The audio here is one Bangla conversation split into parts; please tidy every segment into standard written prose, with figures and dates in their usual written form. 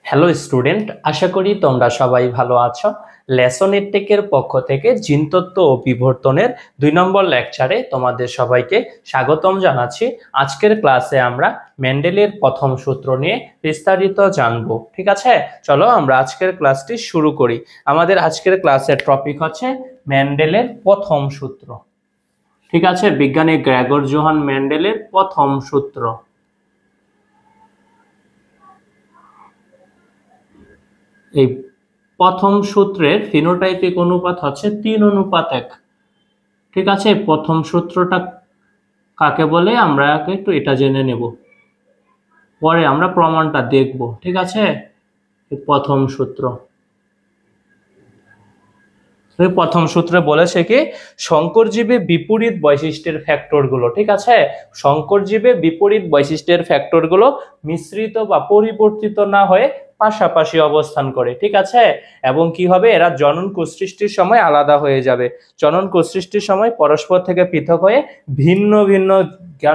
হ্যালো স্টুডেন্ট, আশা করি তোমরা সবাই ভালো আছো। লেসন এডটেকের পক্ষ থেকে জিনতত্ত্ব ও বিবর্তনের 2 নম্বর লেকচারে তোমাদের সবাইকে স্বাগতম জানাচ্ছি। আজকের ক্লাসে আমরা মেন্ডেলের প্রথম সূত্র নিয়ে বিস্তারিত জানব। ঠিক আছে, চলো আমরা আজকের ক্লাসটি শুরু করি। আমাদের আজকের ক্লাসের টপিক হচ্ছে মেন্ডেলের প্রথম সূত্র। ঠিক আছে, বিজ্ঞানী গ্রেগর জোহান মেন্ডেলের প্রথম সূত্র। এই প্রথম সূত্রের ফিনোটাইপিক অনুপাত হচ্ছে 3:1। ঠিক আছে, প্রথম সূত্রটা কাকে বলে আমরা একটু এটা জেনে নেব, পরে আমরা প্রমাণটা দেখব। ঠিক আছে, প্রথম সূত্র, প্রথম সূত্রে বলেছে কি সংকরজীবে বিপরীত বৈশিষ্ট্যের ফ্যাক্টরগুলো, ঠিক আছে, সংকরজীবে বিপরীত বৈশিষ্ট্যের ফ্যাক্টরগুলো মিশ্রিত বা পরিবর্তিত না হয়ে পাশাপাশি অবস্থান করে। ঠিক আছে, এবং কি হবে, এরা জনন কোষ সৃষ্টির সময় আলাদা হয়ে যাবে। জনন কোষ সৃষ্টির সময় পরস্পর থেকে পৃথক হয়ে ভিন্ন ভিন্ন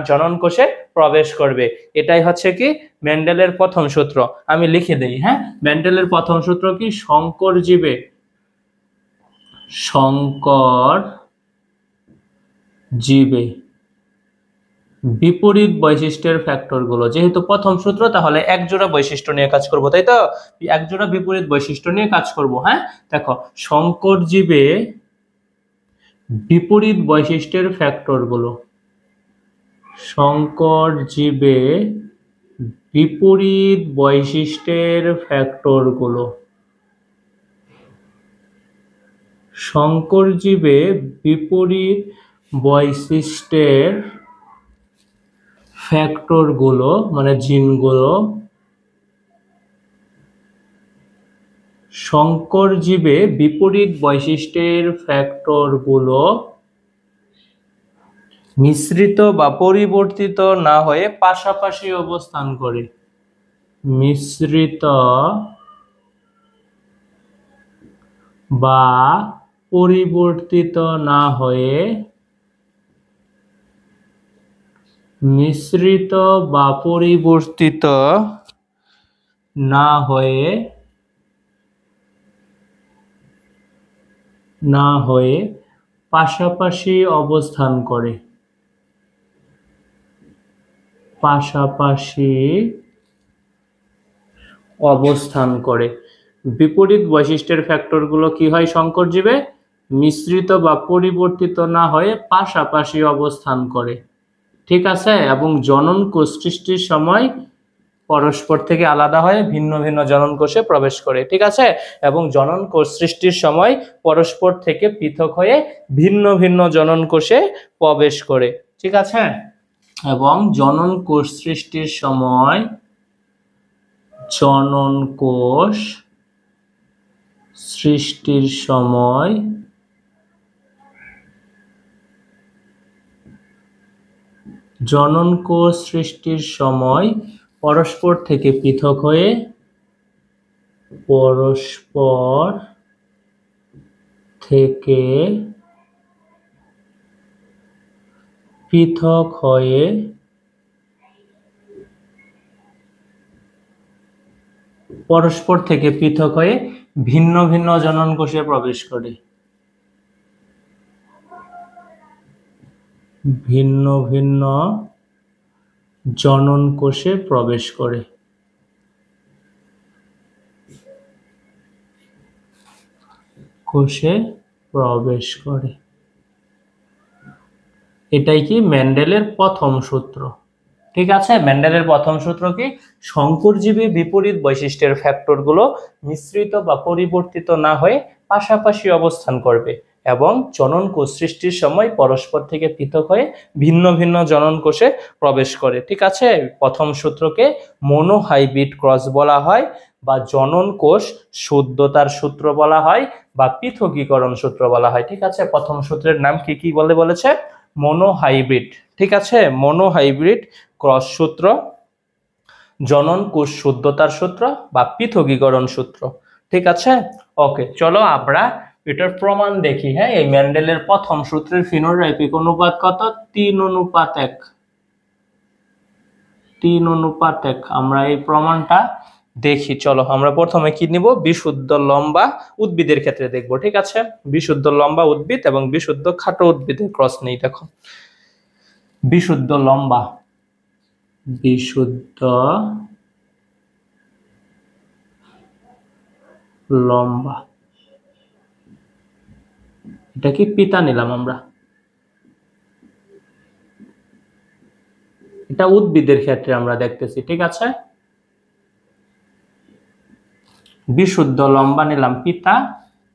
জনন কোষে প্রবেশ করবে। এটাই হচ্ছে কি মেন্ডেলের প্রথম সূত্র। আমি লিখে দেই। হ্যাঁ, মেন্ডেলের প্রথম সূত্র কি সংকরজীবে বিপরীত বৈশিষ্ট্যের ফ্যাক্টরগুলো, যেহেতু প্রথম সূত্র তাহলে একজোড়া বৈশিষ্ট্য নিয়ে কাজ করব, তাই তো, একজোড়া বিপরীত বৈশিষ্ট্য নিয়ে কাজ করব। হ্যাঁ, দেখো, সংকরজীবে বিপরীত বৈশিষ্ট্যের ফ্যাক্টরগুলো, সংকরজীবে বিপরীত বৈশিষ্ট্যের ফ্যাক্টরগুলো, সংকরজীবে বিপরীত বৈশিষ্ট্যের ফ্যাক্টরগুলো মানে জিনগুলো, সংকরজীবে বিপরীত বৈশিষ্ট্যের ফ্যাক্টরগুলো মিশ্রিত বা পরিবর্তিত না হয়ে পাশাপাশি অবস্থান করে। মিশ্রিত বা পরিবর্তিত না হয়ে, মিশ্রিত বা পরিবর্তিত না হয়ে পাশাপাশি অবস্থান করে। পাশাপাশি অবস্থান করে। বিপরীত বৈশিষ্ট্যের ফ্যাক্টরগুলো কি হয় সংকরজীবে? মিশ্রিত বা পরিবর্তিত না হয়ে পাশাপাশি অবস্থান করে। ঠিক আছে, এবং জনন কোষ সৃষ্টির সময় পরস্পর থেকে আলাদা হয়ে ভিন্ন ভিন্ন জনন কোষে প্রবেশ করে। ঠিক আছে, এবং জনন কোষ সৃষ্টির সময় পরস্পর থেকে পৃথক হয়ে ভিন্ন ভিন্ন জনন কোষে প্রবেশ করে। ঠিক আছে, এবং জনন কোষ সৃষ্টির সময় জনন কোষ সৃষ্টির সময় জনন কোষ সৃষ্টির সময় পরস্পর থেকে পৃথক হয়ে পরস্পর থেকে পৃথক হয়ে পরস্পর থেকে পৃথক হয়ে ভিন্ন ভিন্ন জনন কোষে প্রবেশ করে। ভিন্ন ভিন্ন জনন কোষে প্রবেশ করে। কোষে প্রবেশ করে। এটাই কি মেন্ডেলের প্রথম সূত্র। ঠিক আছে, মেন্ডেলের প্রথম সূত্র কি সংকরজীবে বিপরীত বৈশিষ্ট্যের ফ্যাক্টরগুলো মিশ্রিত বা পরিবর্তিত না হয়ে পাশাপাশি অবস্থান করবে এবং জনন কোষ সৃষ্টির সময় পরস্পর থেকে পৃথক হয়ে ভিন্ন ভিন্ন জনন কোষে প্রবেশ করে। ঠিক আছে, প্রথম সূত্রকে মনোহাইব্রিড ক্রস বলা হয়, বা জনন কোষ শুদ্ধতার সূত্র বলা হয়, বা পৃথকীকরণ সূত্র বলা হয়। ঠিক আছে, প্রথম সূত্রের নাম কি কি বলেছে? মনোহাইব্রিড। ঠিক আছে, মনোহাইব্রিড ক্রস সূত্র, জনন কোষ শুদ্ধতার সূত্র, বা পৃথকীকরণ সূত্র। ঠিক আছে, ওকে, চলো আমরা এটার প্রমাণ দেখি। হ্যাঁ, এই মেন্ডেলের প্রথম সূত্রের ফিনোটাইপিক অনুপাত কত? 3:1। 3:1। আমরা এই প্রমাণটা দেখি চলো আমরা প্রথমে কি নিব, বিশুদ্ধ লম্বা উদ্ভিদের ক্ষেত্রে দেখব। ঠিক আছে, বিশুদ্ধ লম্বা উদ্ভিদ এবং বিশুদ্ধ খাটো উদ্ভিদের ক্রস নেই। দেখো বিশুদ্ধ লম্বা, বিশুদ্ধ লম্বা, এটা কি পিতা নিলাম আমরা, এটা উদ্ভিদের ক্ষেত্রে আমরা দেখতেছি। ঠিক আছে, বিশুদ্ধ লম্বা নিলাম পিতা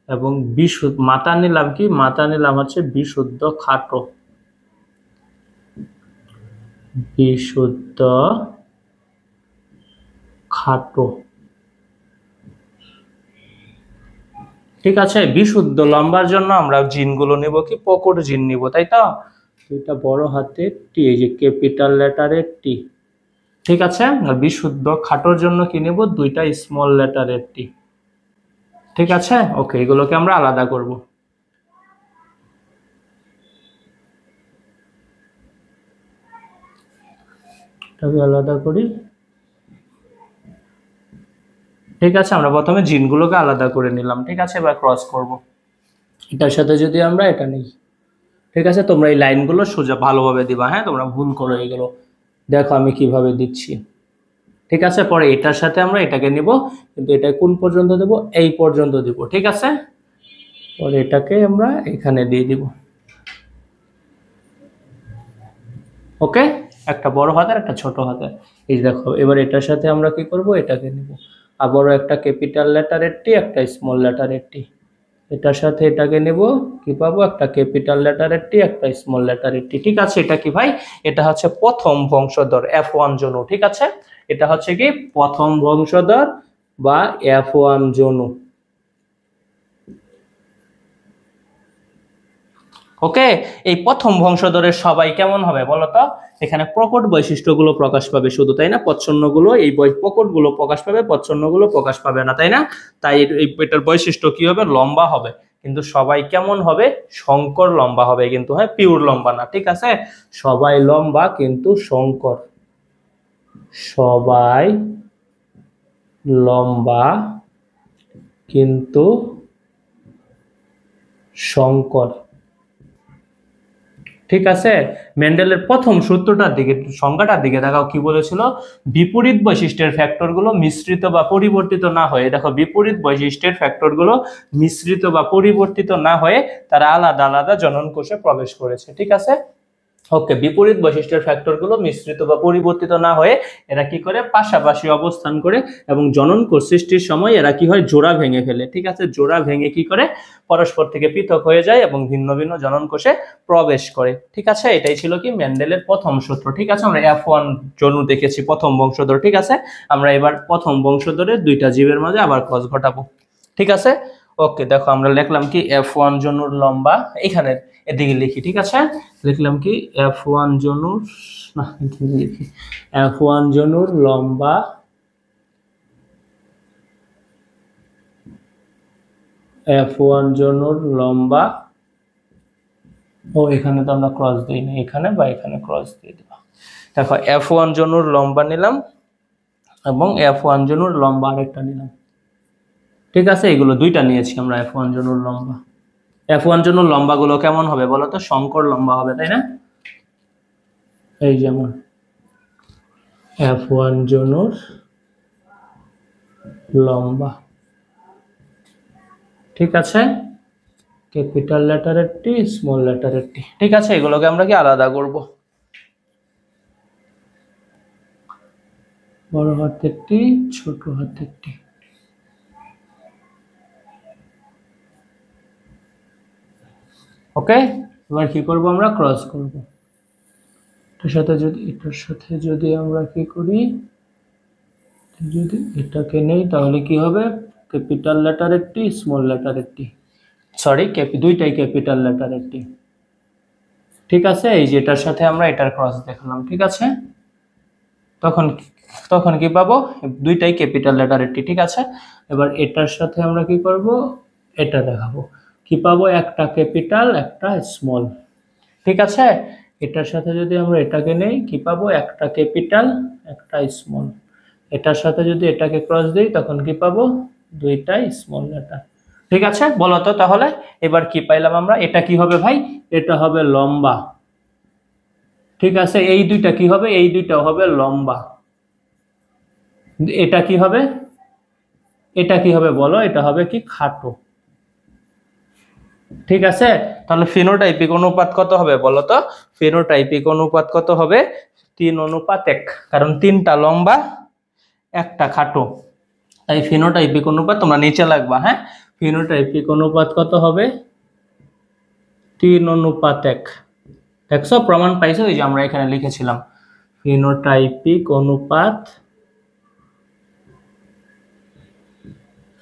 এবং বিশুদ্ধ মাতা নিলাম কি, মাতা নিলাম হচ্ছে বিশুদ্ধ খাটো, বিশুদ্ধ খাটো। ঠিক আছে, বিশুদ্ধ লম্বার জন্য আমরা জিনগুলো নিব কি, প্রকট জিন নিব, তাই তো। এটা বড় হাতের টি, এই যে ক্যাপিটাল লেটারের টি। ঠিক আছে, আর বিশুদ্ধ খাটোর জন্য কি নেব, দুইটা স্মল লেটারের টি। ঠিক আছে, ওকে, এগুলোকে আমরা আলাদা করব। এটাকে আলাদা করি। ঠিক আছে, আমরা প্রথমে জিনগুলোকে আলাদা করে নিলাম। ঠিক আছে, এবার ক্রস করব। এটার সাথে যদি আমরা এটা নিই, ঠিক আছে, তোমরা এই লাইনগুলো সোজা ভালোভাবে দিবা, হ্যাঁ, তোমরা ভুল করো এগুলো। দেখো আমি কিভাবে দিচ্ছি। ঠিক আছে, পরে এটার সাথে আমরা এটাকে নিব, কিন্তু এটা কোন পর্যন্ত দেব, এই পর্যন্ত দিব। ঠিক আছে, পরে এটাকে আমরা এখানে দিয়ে দিব। ওকে, একটা বড় হাতের একটা ছোট হাতের। এই দেখো এবার এটার সাথে আমরা কি করব, এটাকে নিব, আবারও একটা ক্যাপিটাল লেটারের টি, একটা স্মল লেটারের টি। এটার সাথে এটাকে নেব, কি পাবো, একটা ক্যাপিটাল লেটারের টি, একটা স্মল লেটারের টি। ঠিক আছে, এটা কি ভাই, এটা হচ্ছে প্রথম বংশধর F1 জনু। ঠিক আছে, এটা হচ্ছে কি প্রথম বংশধর বা F1 জনু। ওকে, এই প্রথম বংশধরের সবাই কেমন হবে বলতো, এখানে প্রকট বৈশিষ্ট্যগুলো প্রকাশ পাবে শুধু, তাই না। প্রচ্ছন্নগুলো এই প্রকটগুলো প্রকাশ পাবে, প্রচ্ছন্নগুলো প্রকাশ পাবে না, তাই না। তাই এটার বৈশিষ্ট্য কি হবে, লম্বা হবে। কিন্তু সবাই কেমন হবে, শঙ্কর লম্বা হবে, কিন্তু হ্যাঁ পিওর লম্বা না। ঠিক আছে, সবাই লম্বা কিন্তু শঙ্কর, সবাই লম্বা কিন্তু শঙ্কর। ঠিক আছে, মেন্ডেলের প্রথম সূত্রটার দিকে, সংজ্ঞাটার দিকে দেখাও, কি বলেছিল, বিপরীত বৈশিষ্ট্যের ফ্যাক্টরগুলো মিশ্রিত বা পরিবর্তিত না হয়ে, দেখো বিপরীত বৈশিষ্ট্যের ফ্যাক্টরগুলো মিশ্রিত বা পরিবর্তিত না হয়ে তারা আলাদা আলাদা জনন কোষে প্রবেশ করেছে। ঠিক আছে, ওকে, বিপরীত বৈশিষ্ট্যের ফ্যাক্টরগুলো মিশ্রিত বা পরিবর্তিত না হয়ে এরা কি করে, পাশাপাশি অবস্থান করে এবং জনন কোষ সৃষ্টির সময় এরা কি হয়, জোড়া ভেঙে ফেলে। ঠিক আছে, জোড়া ভেঙে কি করে, পরস্পর থেকে পৃথক হয়ে যায় এবং ভিন্ন ভিন্ন জনন কোষে প্রবেশ করে। ঠিক আছে, এটাই ছিল কি মেন্ডেলের প্রথম সূত্র। ঠিক আছে, আমরা F1 জনু দেখেছি, প্রথম বংশধর। ঠিক আছে, আমরা এবার প্রথম বংশধরের দুইটা জীবের মাঝে আবার ক্রস ঘটাবো। ঠিক আছে, ওকে, দেখো আমরা লিখলাম কি F1 জনুর লম্বা, এখানে এদিকে লিখি। ঠিক আছে, লিখলাম কি F1 জনুর, না লিখি F1 জনুর লম্বা, F1 জনুর লম্বা, ও এখানে তো আমরা ক্রস দিই না, এখানে বা এখানে ক্রস দিয়ে দেব। দেখো F1 জনুর লম্বা নিলাম এবং F1 জনুর লম্বা আরেকটা নিলাম। ঠিক আছে, এগুলো দুইটা নিয়েছি আমরা F1 জনুর লম্বা। F1 জনুর লম্বা গুলো কেমন হবে বলতো, শঙ্কর লম্বা হবে, তাই না। এই যেমন F1 জনুর লম্বা। ঠিক আছে, ক্যাপিটাল লেটারের টি, স্মল লেটারের টি। ঠিক আছে, এগুলোকে আমরা কি আলাদা করব, বড় হাতের টি, ছোট হাতের টি। ওকে, এবার কি করব, আমরা ক্রস করব। এটার সাথে যদি আমরা কি করি, যদি এটাকে নেই তাহলে কি হবে, ক্যাপিটাল লেটারের টি, স্মল লেটারের টি, সরি দুইটাই ক্যাপিটাল লেটারের টি। ঠিক আছে, এই যে এটার সাথে আমরা এটার ক্রস দেখলাম। ঠিক আছে, তখন তখন কি পাবো, দুইটাই ক্যাপিটাল লেটারের টি। ঠিক আছে, এবার এটার সাথে আমরা কি করব, এটা দেখাবো, কি পাবো, একটা ক্যাপিটাল একটা স্মল। ঠিক আছে, এটার সাথে যদি আমরা এটাকে নেই, কি পাবো, একটা ক্যাপিটাল একটা স্মল। এটার সাথে যদি এটাকে ক্রস দিই তখন কি পাবো, দুইটাই স্মল লেটার। ঠিক আছে, বলো তো তাহলে এবার কি পাইলাম আমরা, এটা কি হবে ভাই, এটা হবে লম্বা। ঠিক আছে, এই দুইটা কি হবে, এই দুইটাও হবে লম্বা। এটা কি হবে, এটা কি হবে বলো, এটা হবে কি খাটো। ঠিক আছে, তাহলে ফিনোটাইপিক অনুপাত কত হবে বলো তো, ফিনোটাইপিক অনুপাত কত হবে, 3:1, কারণ 3টা লম্বা 1টা খাটো, তাই ফিনোটাইপিক অনুপাত তোমরা নিচে লাগবা। হ্যাঁ, ফিনোটাইপিক অনুপাত কত হবে, 3:1। দেখছো, প্রমাণ পাইছো, এই যে আমরা এখানে লিখেছিলাম ফিনোটাইপিক অনুপাত,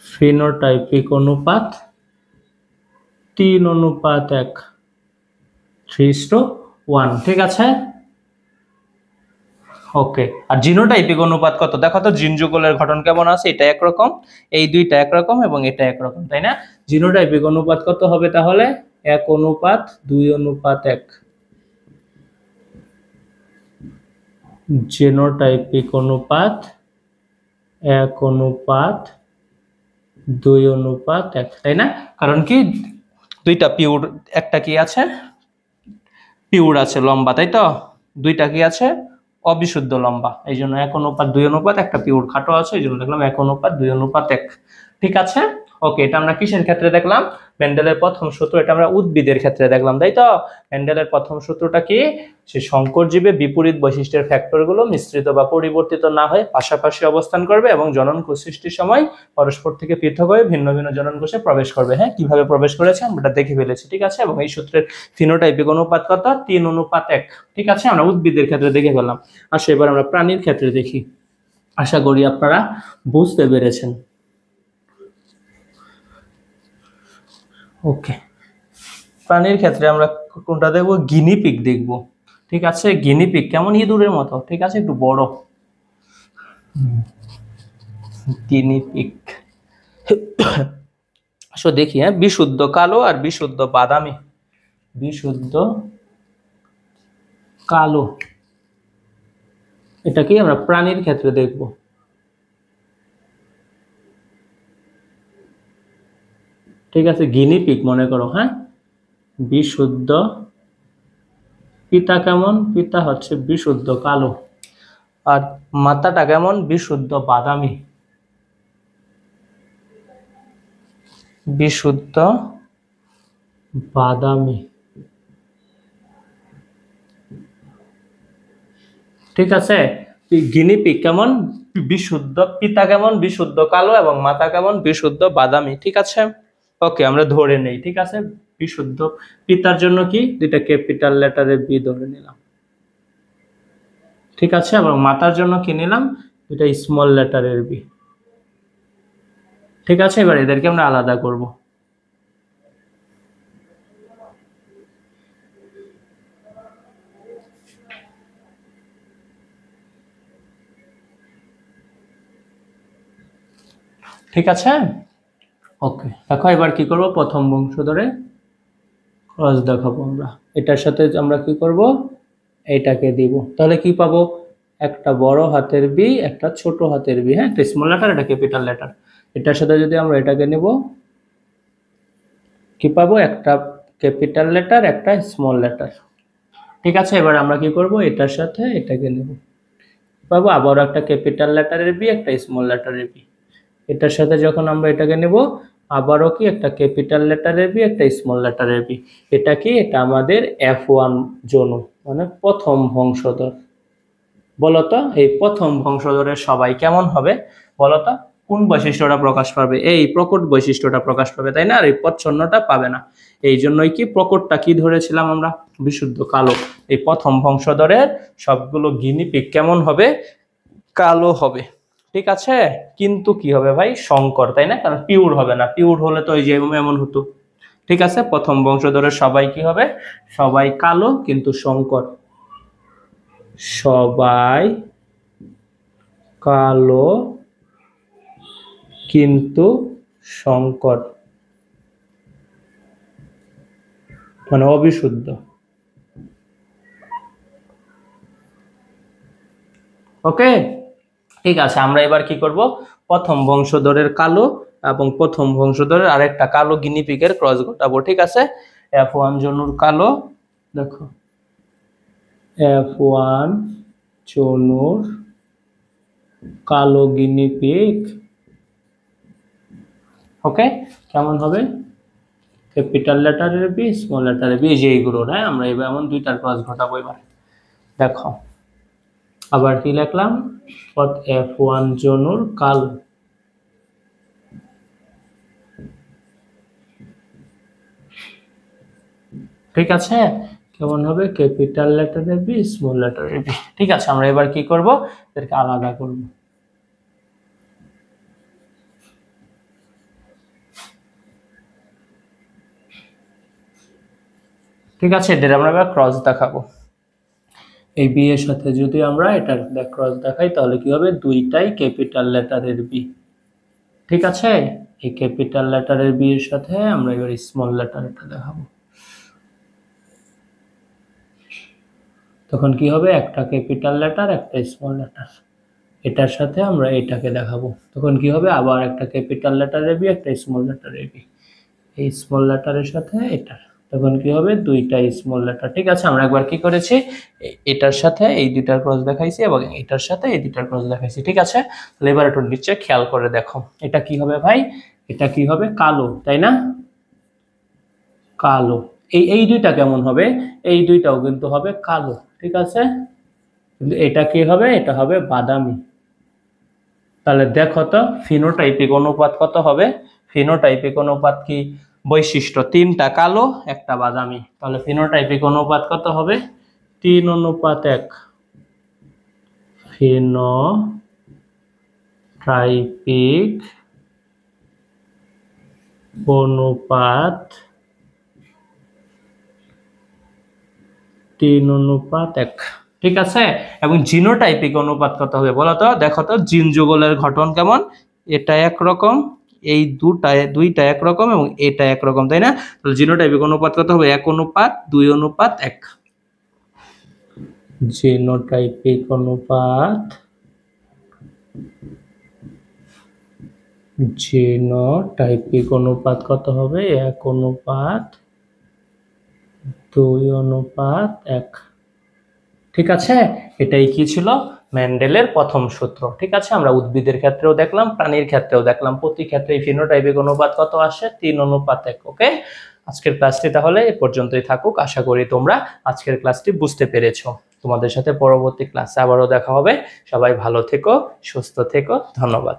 ফিনোটাইপিক অনুপাত 3:1, 3:1। ঠিক আছে, ওকে। আর জিনোটাইপিক অনুপাত কত দেখো তো, জিন যুগলের গঠন কেমন আছে, এটা একরকম, এই দুইটা একরকম এবং এটা একরকম, তাই না? জিনোটাইপিক অনুপাত কত হবে তাহলে, 1:2:1। জিনোটাইপিক অনুপাত 1:2:1, তাই না? কারণ কি, দুইটা পিউর, একটা কি আছে পিউর আছে লম্বা, তাই তো, দুইটা কি আছে অবিশুদ্ধ লম্বা, এই জন্য 1:2:1, একটা পিউর খাটো আছে, এই জন্য দেখলাম 1:2:1। ঠিক আছে, ওকে। এটা আমরা কিসের ক্ষেত্রে দেখলাম, মেন্ডেলের প্রথম সূত্র, এটা আমরা উদ্ভিদের ক্ষেত্রে দেখলাম, তাই তো। মেন্ডেলের প্রথম সূত্রটা কি, সে সংকর জীবে বিপরীত বৈশিষ্ট্যের ফ্যাক্টরগুলো মিশ্রিত বা পরিবর্তিত না হয়ে পাশাপাশি অবস্থান করবে এবং জননকোষ সৃষ্টির সময় পরস্পর থেকে পৃথক হয়ে ভিন্ন ভিন্ন জননকোষে প্রবেশ করবে। হ্যাঁ, কিভাবে প্রবেশ করেছে আমরা দেখে ফেলেছি। ঠিক আছে, এবং এই সূত্রের ফিনোটাইপিক অনুপাত কত, 3:1। ঠিক আছে, আমরা উদ্ভিদের ক্ষেত্রে দেখে ফেললাম। আসো এবার আমরা প্রাণীর ক্ষেত্রে দেখি। আশা করি আপনারা বুঝতে পেরেছেন। ওকে, প্রাণীর ক্ষেত্রে আমরা কোনটা দেখবো, গিনিপিগ দেখবো। ঠিক আছে, গিনিপিগ কেমন, ইঁদুরের মতো, ঠিক আছে, একটু বড় গিনিপিগ। আসো দেখি, হ্যাঁ, বিশুদ্ধ কালো আর বিশুদ্ধ বাদামি, বিশুদ্ধ কালো, এটা কি আমরা প্রাণীর ক্ষেত্রে দেখব। ঠিক আছে, গিনিপিগ মনে করো, হ্যাঁ, বিশুদ্ধ, পিতা কেমন, পিতা হচ্ছে বিশুদ্ধ কালো, আর মাথাটা কেমন, বিশুদ্ধ বাদামি, বিশুদ্ধ বাদামি। ঠিক আছে, গিনিপিগ কেমন, বিশুদ্ধ, পিতা কেমন বিশুদ্ধ কালো এবং মাথা কেমন বিশুদ্ধ বাদামি। ঠিক আছে, ওকে, আমরা ধরে নেই। ঠিক আছে, বিশুদ্ধ পিতার জন্য কি, দুইটা ক্যাপিটাল লেটারের বি ধরে নিলাম। ঠিক আছে, এবং মাতার জন্য কি নিলাম, দুইটা স্মল লেটারের বি। ঠিক আছে, এবার এদেরকে আমরা আলাদা করব। ঠিক আছে, ওকে। দেখো এবার কি করব, প্রথম বংশধরে ক্রস দেখাবো আমরা, এটার সাথে আমরা কি করব, এটাকে দিব, তাহলে কি পাবো, একটা বড় হাতের বি, একটা ছোট হাতের বি। হ্যাঁ, একটা স্মল লেটার, এটা ক্যাপিটাল লেটার। এটার সাথে যদি আমরা এটাকে নিব, কি পাবো, একটা ক্যাপিটাল লেটার, একটা স্মল লেটার। ঠিক আছে, এবার আমরা কি করব, এটার সাথে এটাকে নেব, পাবো আবারও একটা ক্যাপিটাল লেটারের বি, একটা স্মল লেটারের বি। এটার সাথে যখন আমরা এটাকে নেব, আবারও কি একটা ক্যাপিটাল লেটারের বি, একটা স্মল লেটারের বি। এটা কি, এটা আমাদের F1 জনু, মানে প্রথম বংশধর। বলতো এই প্রথম বংশধরের সবাই কেমন হবে বলতো, কোন বৈশিষ্ট্যটা প্রকাশ পাবে, এই প্রকট বৈশিষ্ট্যটা প্রকাশ পাবে, তাই না? আর এই প্রচ্ছন্নটা পাবে না। এই জন্যই কি প্রকটটা কি ধরেছিলাম আমরা, বিশুদ্ধ কালো। এই প্রথম বংশধরের সবগুলো গিনিপিগ কেমন হবে, কালো হবে। ঠিক আছে, কিন্তু কি হবে ভাই, সংকর, তাই না? কারণ পিওর হবে না, পিওর হলে তো ওই যে এমন হতো। ঠিক আছে, প্রথম বংশধরের সবাই কি হবে, সবাই কালো কিন্তু সংকর, সবাই কালো কিন্তু সংকর, মানে অবিশুদ্ধ। ওকে, ঠিক আছে, আমরা এবার কি করব, প্রথম বংশধরের কালো এবং প্রথম বংশধরের আরেকটা কালো গিনিপিগের ক্রস ঘটাবো। ঠিক আছে, F1 জনুর কালো, দেখো F1 জনুর কালো গিনিপিগ, ওকে, কেমন হবে, ক্যাপিটাল লেটারের বি, স্মল লেটারের বি, যে এইগুলো, হ্যাঁ আমরা এবার এমন দুইটার ক্রস ঘটাবো। এবার দেখো আবার কি লিখলাম, F1 জনুর কালো, ঠিক আছে, কেমন হবে, ক্যাপিটাল লেটারের বি, স্মল লেটারের বি। ঠিক আছে, আমরা এবার কি করব, এদেরকে আলাদা করব। ঠিক আছে, এদের আমরা এবার ক্রস দেখাবো। এই বি এর সাথে যদি আমরা এটার ক্রস দেখাই তাহলে কি হবে, দুইটাই ক্যাপিটাল লেটারের বি। ঠিক আছে, এই ক্যাপিটাল লেটারের বি এর সাথে আমরা এবার স্মল লেটারটা দেখাবো। তখন কি হবে, একটা ক্যাপিটাল লেটার একটা স্মল লেটার, এটার সাথে আমরা এটাকে দেখাবো। তখন কি হবে, আবার একটা ক্যাপিটাল লেটারের বি একটা স্মল লেটারের বি, এই স্মল লেটারের সাথে এটার, তখন কি হবে, দুইটা স্মল লেটার। ঠিক আছে, আমরা একবার কি করেছি, এটার সাথে এই দুইটার ক্রস দেখাইছি এবং এটার সাথে এই দুইটার ক্রস দেখাইছি। ঠিক আছে, তাহলে এবার একটু নিচে খেয়াল করে দেখো, এটা কি হবে ভাই, এটা কি হবে, কালো, তাই না, কালো। এই দুইটা কেমন হবে, এই দুইটাও কিন্তু হবে কালো। ঠিক আছে, কিন্তু এটা কি হবে, এটা হবে বাদামি। তাহলে দেখো তো ফিনোটাইপিক অনুপাত কত হবে, ফিনোটাইপিক অনুপাত কি বৈশিষ্ট্য, তিনটা কালো একটা বাদামি, তাহলে ফিনোটাইপিক অনুপাত কত হবে, 3:1। ফিনোটাইপিক অনুপাত 3:1। ঠিক আছে, এবং জিনোটাইপিক অনুপাত কত হবে বলো তো, দেখো তো জিন যুগলের গঠন কেমন, এটা একরকম, এই দুইটা একরকম এবং এটা একরকম, তাই না, তাহলে জিনোটাইপিক অনুপাত কত হবে, 1:2:1। জিনোটাইপিক অনুপাত, জিনোটাইপিক অনুপাত কত হবে, 1:2:1। ঠিক আছে, এটাই কি ছিল, মেন্ডেলের প্রথম সূত্র। ঠিক আছে, আমরা উদ্ভিদের ক্ষেত্রেও দেখলাম, প্রাণীর ক্ষেত্রেও দেখলাম, প্রতি ক্ষেত্রে ফিনোটাইপিক অনুপাত কত আসে, 3:1। ওকে, আজকের ক্লাসটি তাহলে এ পর্যন্তই থাকুক। আশা করি তোমরা আজকের ক্লাসটি বুঝতে পেরেছো। তোমাদের সাথে পরবর্তী ক্লাসে আবারও দেখা হবে। সবাই ভালো থেকো, সুস্থ থেকো, ধন্যবাদ।